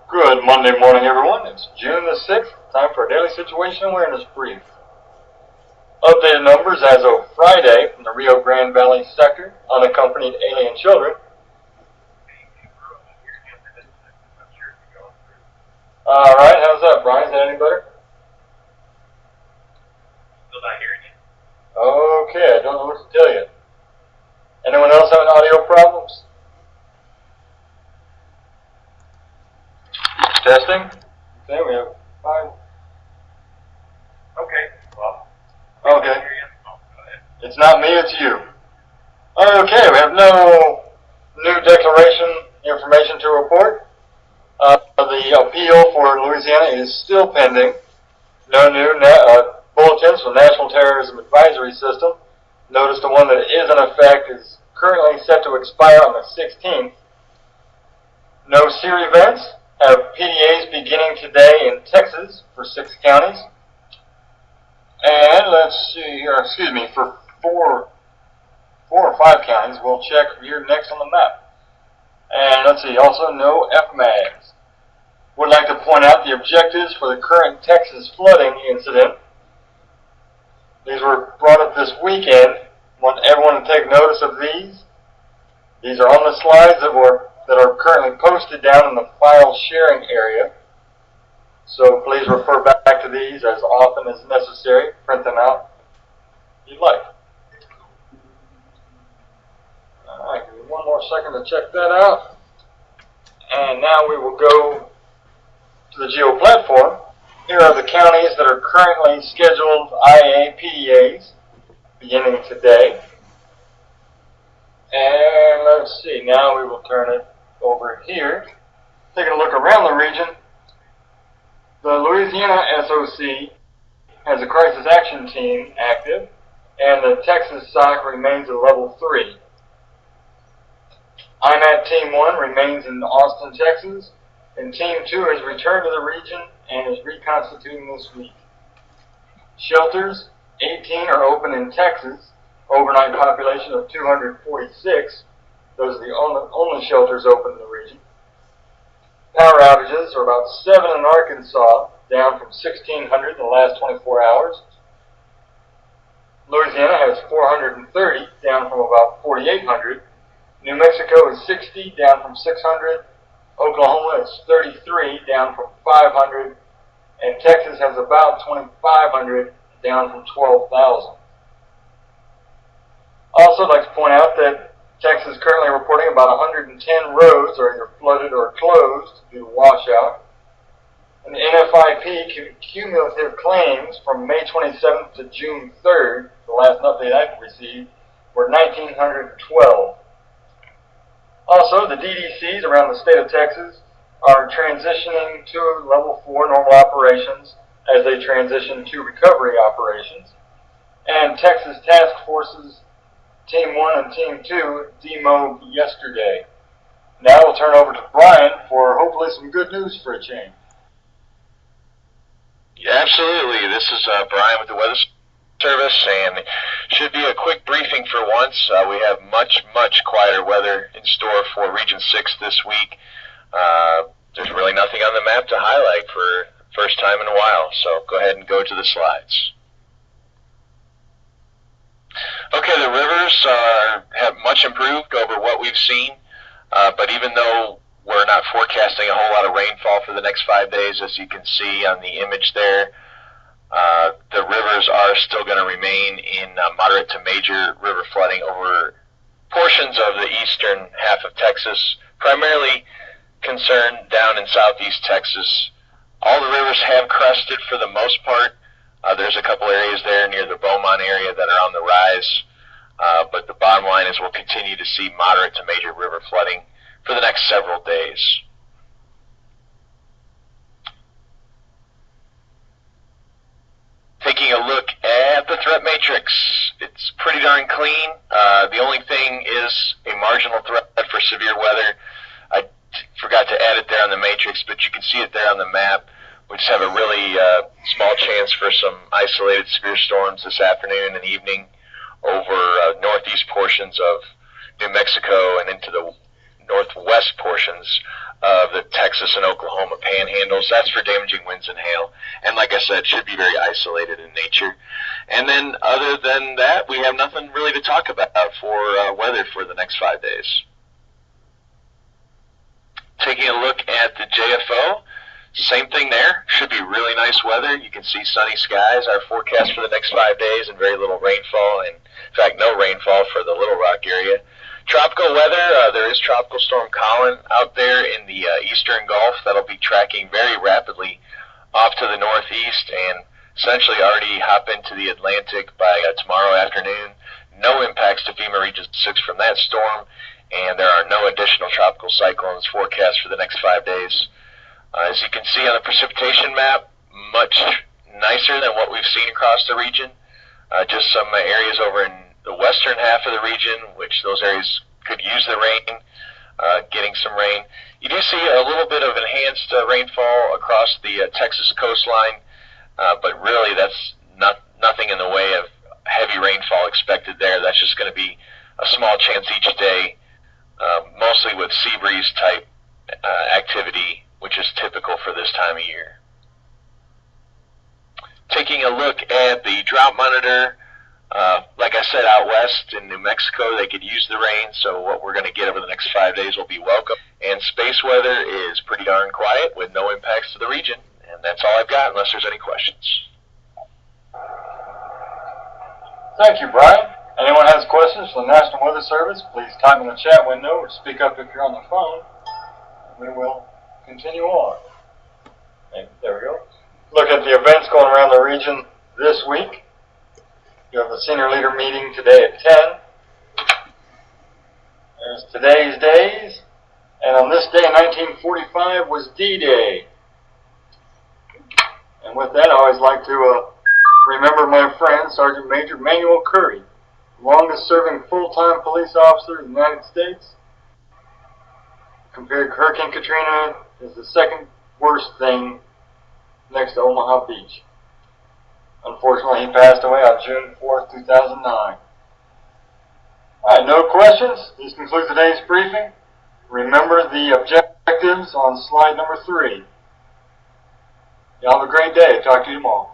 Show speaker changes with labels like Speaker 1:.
Speaker 1: Good Monday morning, everyone. It's June the 6th. Time for a daily situation awareness brief. Updated numbers as of Friday from the Rio Grande Valley sector, unaccompanied alien children. Alright, how's that, Brian? Is that any better?
Speaker 2: Still not hearing you.
Speaker 1: Okay, I don't know what to tell you. Anyone else having audio problems? Testing? Okay, we have 5.
Speaker 2: Okay, well.
Speaker 1: Okay.
Speaker 2: Hear you. Oh, go ahead.
Speaker 1: It's not me, it's you. Okay, we have no new declaration information to report. The appeal for Louisiana is still pending. No new bulletins from the National Terrorism Advisory System. Notice the one that is in effect is currently set to expire on the 16th. No SEER events. Have PDAs beginning today in Texas for 6 counties. And let's see here, for 4 or 5 counties. We'll check here next on the map. And let's see, also no FMAGs. Would like to point out the objectives for the current Texas flooding incident. These were brought up this weekend. I want everyone to take notice of these. These are on the slides that are currently posted down in the file sharing area. So please refer back to these as often as necessary. Print them out if you'd like. Alright, give me one more second to check that out. And now we will go to the Geo platform. Here are the counties that are currently scheduled IA PDAs beginning today. And let's see, now we will turn it over here. Taking a look around the region, the Louisiana SOC has a crisis action team active, and the Texas SOC remains at level 3. IMAT Team 1 remains in Austin, Texas, and Team 2 has returned to the region and is reconstituting this week. Shelters, 18 are open in Texas, overnight population of 246. Those are the only shelters open in the region. Power outages are about 7 in Arkansas, down from 1,600 in the last 24 hours. Louisiana has 430, down from about 4,800. New Mexico is 60, down from 600. Oklahoma is 33, down from 500. And Texas has about 2,500, down from 12,000. Also, I'd like to point out that Texas is currently reporting about 110 roads are either flooded or closed due to washout. And the NFIP cumulative claims from May 27th to June 3rd, the last update I've received, were 1,912. Also, the DDCs around the state of Texas are transitioning to level 4 normal operations as they transition to recovery operations. And Texas task forces Team 1 and Team 2 demoed yesterday. Now we'll turn over to Brian for hopefully some good news for a change.
Speaker 3: Yeah, absolutely. This is Brian with the Weather Service, and should be a quick briefing for once. We have much quieter weather in store for Region 6 this week. There's really nothing on the map to highlight for the first time in a while, so go ahead and go to the slides. Okay, the rivers have much improved over what we've seen, but even though we're not forecasting a whole lot of rainfall for the next 5 days, as you can see on the image there, the rivers are still going to remain in moderate to major river flooding over portions of the eastern half of Texas, primarily concerned down in southeast Texas. All the rivers have crested for the most part. There's a couple areas there near the Beaumont area that are on the rise, but the bottom line is we'll continue to see moderate to major river flooding for the next several days. Taking a look at the threat matrix, it's pretty darn clean. The only thing is a marginal threat for severe weather. I forgot to add it there on the matrix, but you can see it there on the map. We just have a really small chance for some isolated severe storms this afternoon and evening over northeast portions of New Mexico and into the northwest portions of the Texas and Oklahoma panhandles. That's for damaging winds and hail. And like I said, should be very isolated in nature. And then other than that, we have nothing really to talk about for weather for the next 5 days. Taking a look at the JFO, same thing there. Should be really nice weather. You can see sunny skies. Our forecast for the next 5 days and very little rainfall, and in fact no rainfall for the Little Rock area. Tropical weather, there is Tropical Storm Colin out there in the eastern Gulf. That'll be tracking very rapidly off to the northeast and essentially already hop into the Atlantic by tomorrow afternoon. No impacts to FEMA Region 6 from that storm, and there are no additional tropical cyclones forecast for the next 5 days. As you can see on the precipitation map, much nicer than what we've seen across the region. Just some areas over in the western half of the region, which those areas could use the rain, getting some rain. You do see a little bit of enhanced rainfall across the Texas coastline, but really that's nothing in the way of heavy rainfall expected there. That's just going to be a small chance each day, mostly with sea breeze type activity, which is typical for this time of year. Taking a look at the drought monitor, like I said, out west in New Mexico, they could use the rain, so what we're going to get over the next 5 days will be welcome. And space weather is pretty darn quiet with no impacts to the region. And that's all I've got, unless there's any questions.
Speaker 1: Thank you, Brian. Anyone has questions for the National Weather Service, please type in the chat window or speak up if you're on the phone. We will continue on. And there we go. Look at the events going around the region this week. You have the senior leader meeting today at 10. There's today's days. And on this day in 1945 was D-Day. And with that, I always like to remember my friend, Sergeant Major Manuel Curry, longest serving full-time police officer in the United States. Compared to Hurricane Katrina, is the second worst thing next to Omaha Beach. Unfortunately, he passed away on June 4th, 2009. Alright, no questions. This concludes today's briefing. Remember the objectives on slide number 3. Y'all have a great day. Talk to you tomorrow.